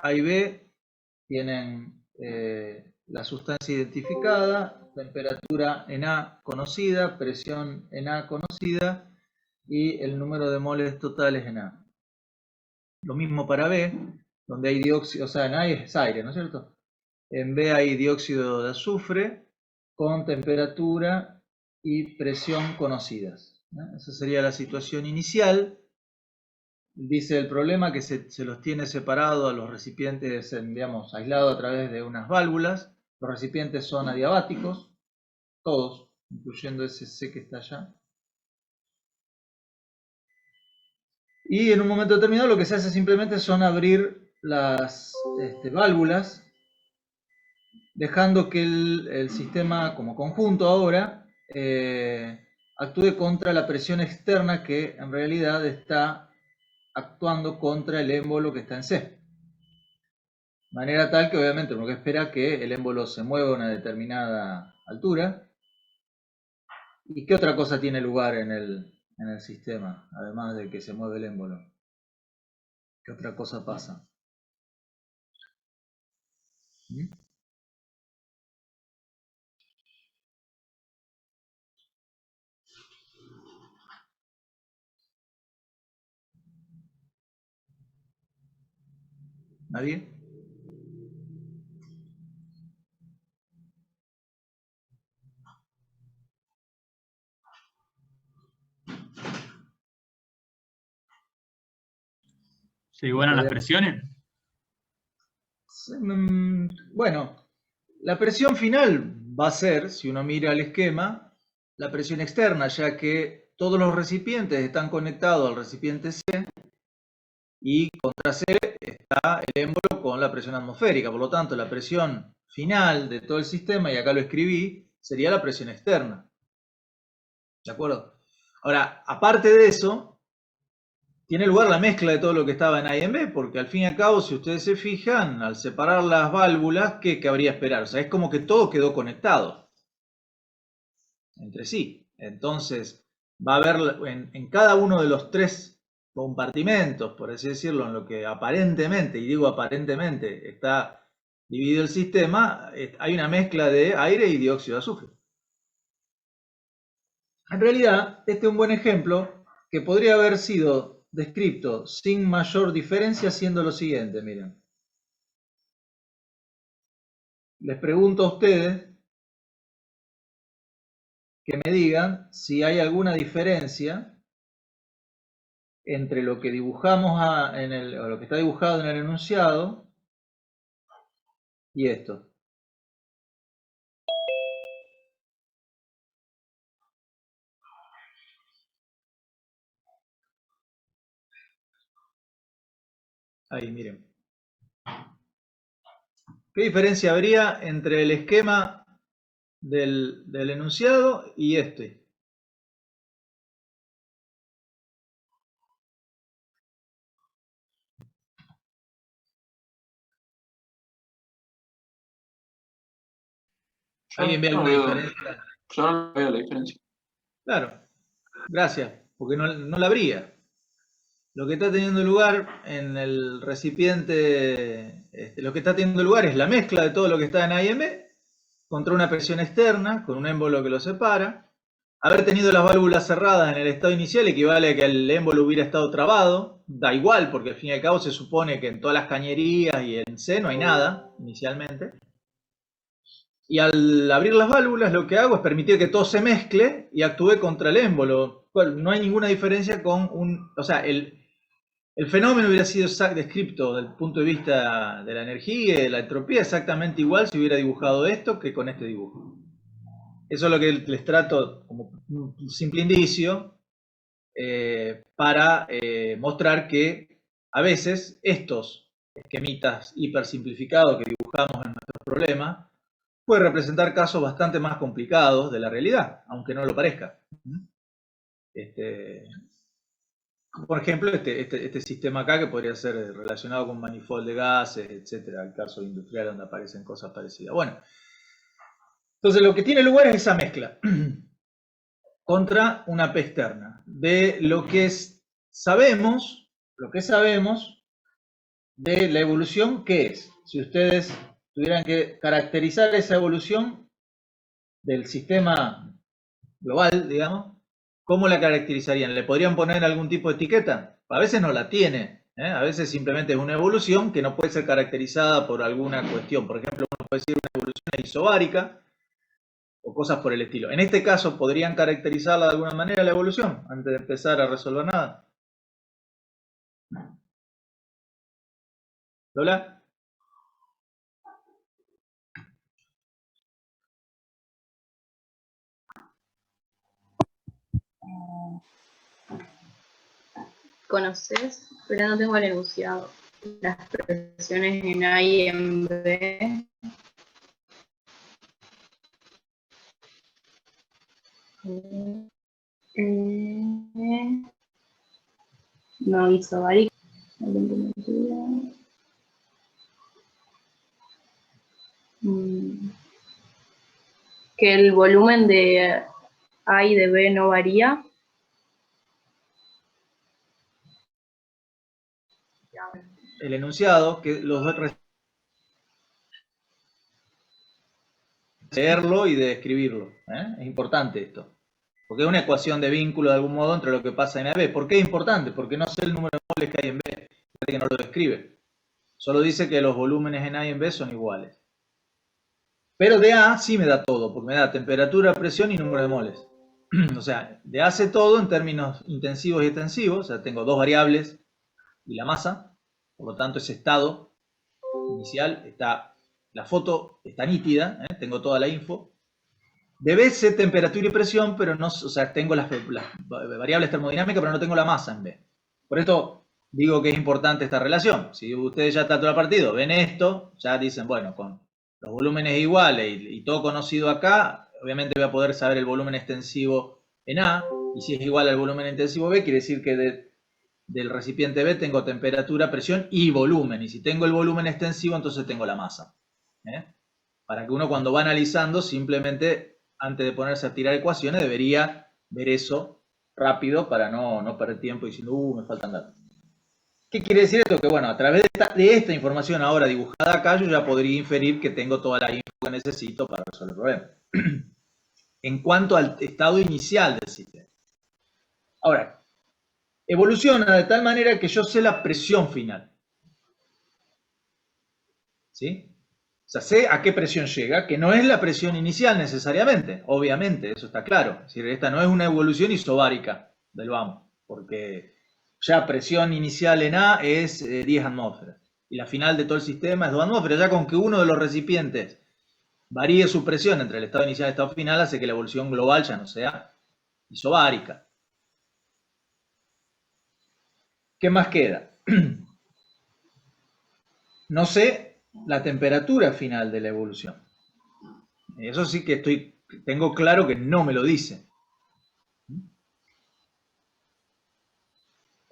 A y B tienen la sustancia identificada, temperatura en A conocida, presión en A conocida y el número de moles totales en A. Lo mismo para B, donde hay dióxido, o sea, en A es aire, ¿no es cierto? En B hay dióxido de azufre con temperatura y presión conocidas. Esa sería la situación inicial. Dice el problema que se los tiene separado a los recipientes, digamos, aislados a través de unas válvulas. Los recipientes son adiabáticos, todos, incluyendo ese C que está allá. Y en un momento determinado lo que se hace simplemente son abrir las válvulas, dejando que el sistema como conjunto ahora actúe contra la presión externa que en realidad está actuando contra el émbolo que está en C. De manera tal que obviamente uno que espera que el émbolo se mueva a una determinada altura. ¿Y qué otra cosa tiene lugar en el sistema, además de que se mueve el émbolo? ¿Qué otra cosa pasa? ¿Mm? ¿Nadie? ¿Se igualan las presiones? Bueno, la presión final va a ser, si uno mira el esquema, la presión externa, ya que todos los recipientes están conectados al recipiente C y contra C está el émbolo con la presión atmosférica. Por lo tanto, la presión final de todo el sistema, y acá lo escribí, sería la presión externa. ¿De acuerdo? Ahora, aparte de eso, tiene lugar la mezcla de todo lo que estaba en A y en B, porque al fin y al cabo, si ustedes se fijan, al separar las válvulas, ¿qué cabría esperar? O sea, es como que todo quedó conectado entre sí. Entonces, va a haber en cada uno de los tres compartimentos, por así decirlo, en lo que aparentemente, y digo aparentemente, está dividido el sistema, hay una mezcla de aire y dióxido de azufre. En realidad, este es un buen ejemplo que podría haber sido descrito sin mayor diferencia siendo lo siguiente, miren. Les pregunto a ustedes que me digan si hay alguna diferencia entre lo que dibujamos o lo que está dibujado en el enunciado y esto. Ahí, miren. ¿Qué diferencia habría entre el esquema del enunciado y este? ¿Alguien ve alguna diferencia? Yo no veo la diferencia. Claro, gracias, porque no la habría. Lo que está teniendo lugar en el recipiente, lo que está teniendo lugar es la mezcla de todo lo que está en A y en B contra una presión externa, con un émbolo que lo separa. Haber tenido las válvulas cerradas en el estado inicial equivale a que el émbolo hubiera estado trabado. Da igual, porque al fin y al cabo se supone que en todas las cañerías y en C no hay nada inicialmente. Y al abrir las válvulas lo que hago es permitir que todo se mezcle y actúe contra el émbolo. No hay ninguna diferencia con o sea, el fenómeno hubiera sido descrito desde el punto de vista de la energía y de la entropía exactamente igual si hubiera dibujado esto que con este dibujo. Eso es lo que les trato como un simple indicio para mostrar que a veces estos esquemitas hipersimplificados que dibujamos en nuestros problemas puede representar casos bastante más complicados de la realidad, aunque no lo parezca. Por ejemplo, este sistema acá que podría ser relacionado con manifold de gases, etcétera, el caso industrial donde aparecen cosas parecidas. Bueno, entonces lo que tiene lugar es esa mezcla contra una P externa de lo que sabemos de la evolución, ¿qué es? Si ustedes tuvieran que caracterizar esa evolución del sistema global, digamos, ¿cómo la caracterizarían? ¿Le podrían poner algún tipo de etiqueta? A veces no la tiene, ¿eh? A veces simplemente es una evolución que no puede ser caracterizada por alguna cuestión. Por ejemplo, uno puede decir una evolución isobárica o cosas por el estilo. En este caso, ¿podrían caracterizarla de alguna manera la evolución antes de empezar a resolver nada? ¿Lola? ¿Conoces? Pero no tengo el enunciado. Las presiones en A y en B. No hizo varios. Que el volumen de A y de B no varía. El enunciado, que los dos leerlo y de escribirlo. Es importante esto. Porque es una ecuación de vínculo de algún modo entre lo que pasa en A y B. ¿Por qué es importante? Porque no sé el número de moles que hay en B. Que no lo describe. Solo dice que los volúmenes en A y en B son iguales. Pero de A sí me da todo, porque me da temperatura, presión y número de moles. O sea, de A hace todo en términos intensivos y extensivos. O sea, tengo dos variables y la masa. Por lo tanto, ese estado inicial está, la foto está nítida, tengo toda la info. De B sé temperatura y presión, pero no, o sea, tengo las variables termodinámicas, pero no tengo la masa en B. Por esto digo que es importante esta relación. Si ustedes ya está todo el partido, ven esto, ya dicen, bueno, con los volúmenes iguales y todo conocido acá, obviamente voy a poder saber el volumen extensivo en A, y si es igual al volumen intensivo B, quiere decir que del recipiente B tengo temperatura, presión y volumen. Y si tengo el volumen extensivo, entonces tengo la masa. Para que uno cuando va analizando, simplemente antes de ponerse a tirar ecuaciones, debería ver eso rápido para no perder tiempo diciendo, me faltan datos. ¿Qué quiere decir esto? Que bueno, a través de esta información ahora dibujada acá, yo ya podría inferir que tengo toda la info que necesito para resolver el problema. En cuanto al estado inicial del sistema. Ahora, evoluciona de tal manera que yo sé la presión final. ¿Sí? O sea, sé a qué presión llega, que no es la presión inicial necesariamente, obviamente, eso está claro. Es decir, esta no es una evolución isobárica del vamos, porque ya presión inicial en A es 10 atmósferas y la final de todo el sistema es 2 atmósferas. Ya con que uno de los recipientes varíe su presión entre el estado inicial y el estado final hace que la evolución global ya no sea isobárica. ¿Qué más queda? No sé la temperatura final de la evolución. Eso sí que tengo claro que no me lo dice.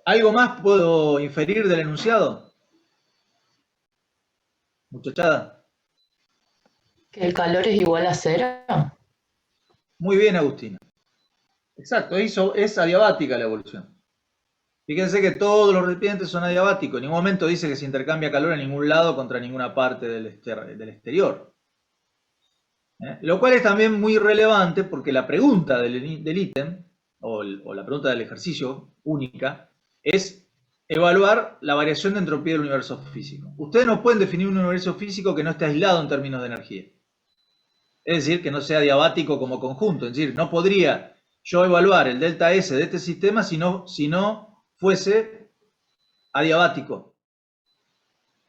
¿Algo más puedo inferir del enunciado? Muchachada. ¿Que el calor es igual a cero? Muy bien, Agustina. Exacto, es adiabática la evolución. Fíjense que todos los recipientes son adiabáticos. En ningún momento dice que se intercambia calor en ningún lado contra ninguna parte del exterior. Lo cual es también muy relevante porque la pregunta del ítem, o la pregunta del ejercicio única, es evaluar la variación de entropía del universo físico. Ustedes no pueden definir un universo físico que no esté aislado en términos de energía. Es decir, que no sea diabático como conjunto. Es decir, no podría yo evaluar el delta S de este sistema si no fuese adiabático.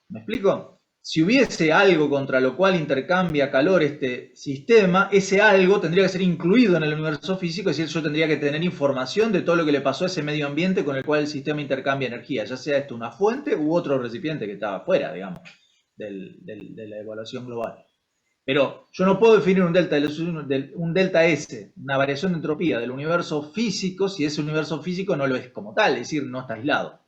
¿Me explico? Si hubiese algo contra lo cual intercambia calor este sistema, ese algo tendría que ser incluido en el universo físico, es decir, yo tendría que tener información de todo lo que le pasó a ese medio ambiente con el cual el sistema intercambia energía, ya sea esto una fuente u otro recipiente que estaba fuera, digamos, de la evaluación global. Pero yo no puedo definir un delta S, una variación de entropía del universo físico, si ese universo físico no lo es como tal, es decir, no está aislado.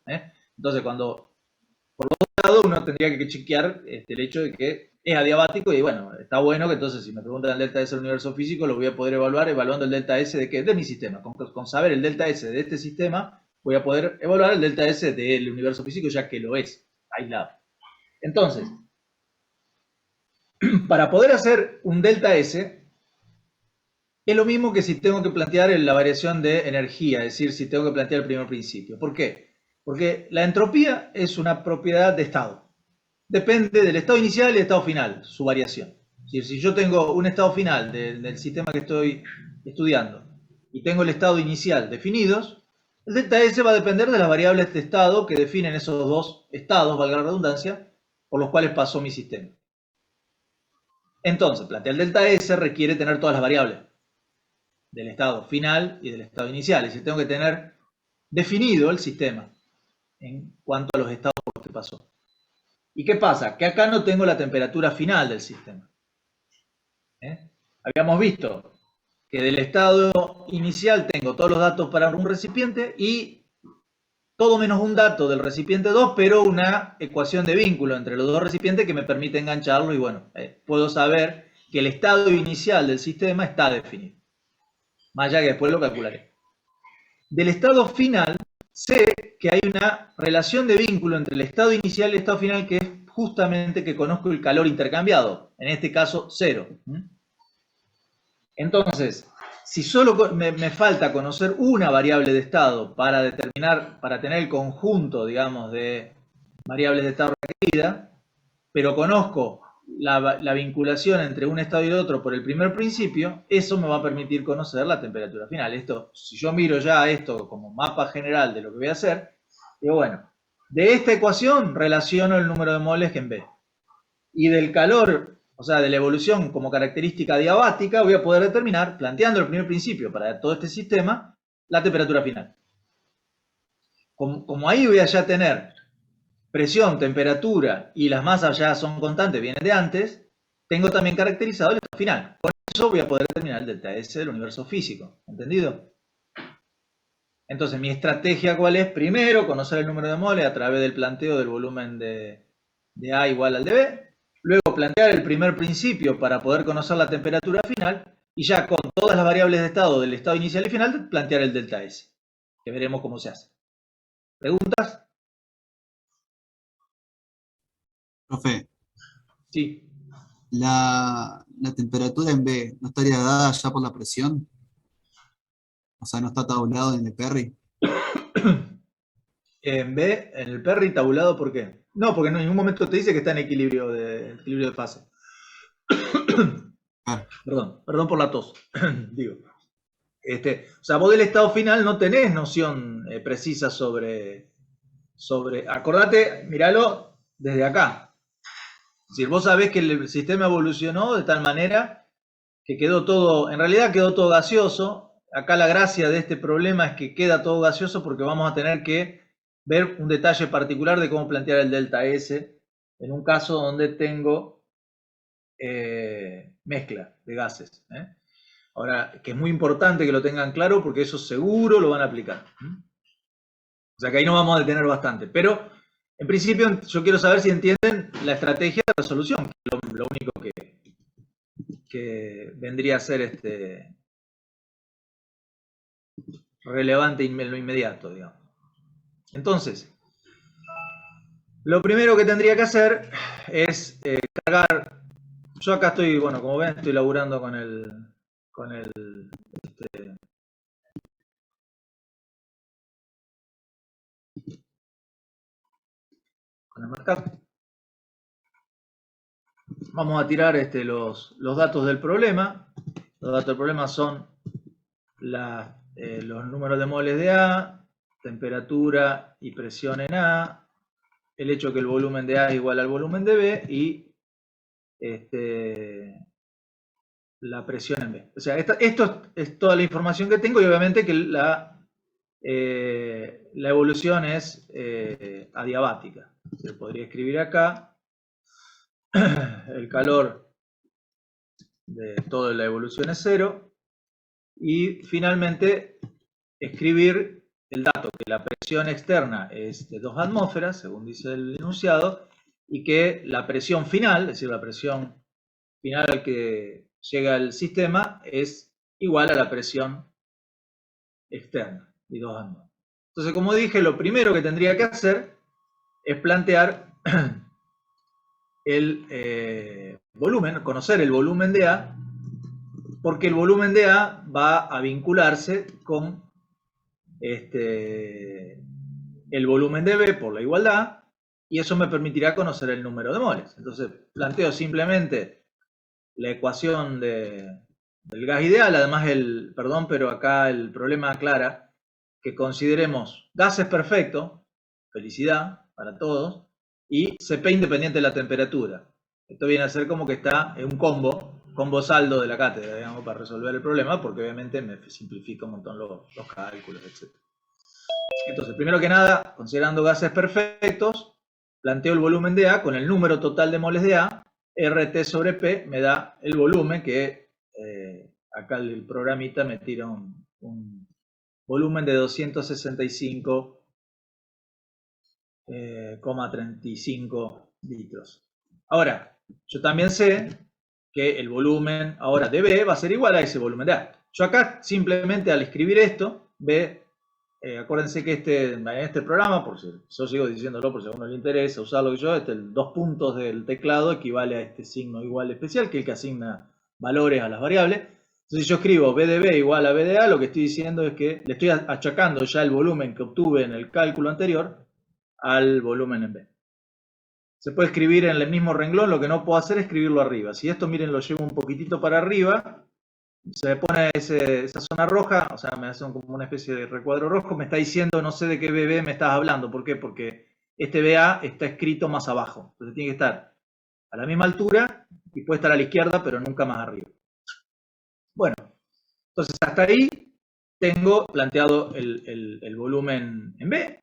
Entonces, por lo tanto, uno tendría que chequear el hecho de que es adiabático y bueno, está bueno que entonces si me preguntan el delta S del universo físico, lo voy a poder evaluar evaluando el delta S de ¿qué? De mi sistema. Con saber el delta S de este sistema, voy a poder evaluar el delta S del universo físico ya que lo es, aislado. Entonces, para poder hacer un delta S, es lo mismo que si tengo que plantear la variación de energía, es decir, si tengo que plantear el primer principio. ¿Por qué? Porque la entropía es una propiedad de estado. Depende del estado inicial y del estado final, su variación. Es decir, si yo tengo un estado final del sistema que estoy estudiando y tengo el estado inicial definidos, el delta S va a depender de las variables de estado que definen esos dos estados, valga la redundancia, por los cuales pasó mi sistema. Entonces, plantear el delta S requiere tener todas las variables del estado final y del estado inicial. Es decir, tengo que tener definido el sistema en cuanto a los estados por los que pasó. ¿Y qué pasa? Que acá no tengo la temperatura final del sistema. Habíamos visto que del estado inicial tengo todos los datos para un recipiente y todo menos un dato del recipiente 2, pero una ecuación de vínculo entre los dos recipientes que me permite engancharlo y bueno, puedo saber que el estado inicial del sistema está definido. Más allá que después lo calcularé. Del estado final, sé que hay una relación de vínculo entre el estado inicial y el estado final que es justamente que conozco el calor intercambiado, en este caso 0. Entonces, si solo me falta conocer una variable de estado para determinar, para tener el conjunto, digamos, de variables de estado requerida, pero conozco la vinculación entre un estado y el otro por el primer principio, eso me va a permitir conocer la temperatura final. Esto, si yo miro ya esto como mapa general de lo que voy a hacer, digo, bueno, de esta ecuación relaciono el número de moles en B. Y del calor, o sea, de la evolución como característica adiabática, voy a poder determinar, planteando el primer principio para todo este sistema, la temperatura final. Como ahí voy a ya tener presión, temperatura y las masas ya son constantes, vienen de antes, tengo también caracterizado el estado final. Con eso voy a poder determinar el delta S del universo físico. ¿Entendido? Entonces, mi estrategia, ¿cuál es? Primero, conocer el número de moles a través del planteo del volumen de A igual al de B. Luego, plantear el primer principio para poder conocer la temperatura final. Y ya con todas las variables de estado del estado inicial y final, plantear el delta S. Que veremos cómo se hace. ¿Preguntas? Profe, Sí. la temperatura en B no estaría dada ya por la presión, o sea, no está tabulado en el Perry. En B, en el Perry tabulado, ¿por qué? No, porque en ningún momento te dice que está en equilibrio de fase. Ah, Perdón por la tos. Digo. O sea, vos del estado final no tenés noción precisa sobre. Acordate, míralo desde acá. Es decir, vos sabés que el sistema evolucionó de tal manera que quedó todo, en realidad quedó todo gaseoso. Acá la gracia de este problema es que queda todo gaseoso porque vamos a tener que ver un detalle particular de cómo plantear el delta S en un caso donde tengo mezcla de gases. Ahora, que es muy importante que lo tengan claro porque eso seguro lo van a aplicar. O sea que ahí nos vamos a detener bastante. Pero, en principio, yo quiero saber si entienden la estrategia de resolución, que es lo único que vendría a ser relevante en lo inmediato, digamos. Entonces, lo primero que tendría que hacer es cargar. Yo acá estoy, bueno, como ven, estoy laburando con el markup. Vamos a tirar los datos del problema. Los datos del problema son los números de moles de A, temperatura y presión en A, el hecho que el volumen de A es igual al volumen de B y la presión en B. O sea, esto es toda la información que tengo y obviamente que la evolución es adiabática. Se podría escribir acá el calor de toda la evolución es 0 y finalmente escribir el dato que la presión externa es de 2 atmósferas, según dice el enunciado, y que la presión final, es decir, la presión final al que llega el sistema, es igual a la presión externa, de 2 atmósferas. Entonces, como dije, lo primero que tendría que hacer es plantear el volumen, conocer el volumen de A, porque el volumen de A va a vincularse con el volumen de B por la igualdad, y eso me permitirá conocer el número de moles. Entonces planteo simplemente la ecuación del gas ideal, además pero acá el problema aclara que consideremos gases perfectos, felicidad para todos, y CP independiente de la temperatura. Esto viene a ser como que está en un combo saldo de la cátedra, digamos, para resolver el problema, porque obviamente me simplifica un montón los cálculos, etc. Entonces, primero que nada, considerando gases perfectos, planteo el volumen de A con el número total de moles de A, RT sobre P me da el volumen que acá el programita me tira un volumen de 265,35 litros. Ahora, yo también sé que el volumen ahora de B va a ser igual a ese volumen de A. Yo acá simplemente al escribir esto, B, acuérdense que en este programa, por si yo sigo diciéndolo por si a uno le interesa usarlo que yo, el 2 puntos del teclado equivale a este signo igual especial, que es el que asigna valores a las variables. Entonces yo escribo B de B igual a B de A, lo que estoy diciendo es que le estoy achacando ya el volumen que obtuve en el cálculo anterior al volumen en B. Se puede escribir en el mismo renglón, lo que no puedo hacer es escribirlo arriba. Si esto, miren, lo llevo un poquitito para arriba, se me pone esa zona roja, o sea, me hace como una especie de recuadro rojo, me está diciendo no sé de qué BB me estás hablando. ¿Por qué? Porque este BA está escrito más abajo. Entonces tiene que estar a la misma altura y puede estar a la izquierda, pero nunca más arriba. Bueno, entonces hasta ahí tengo planteado el volumen en B.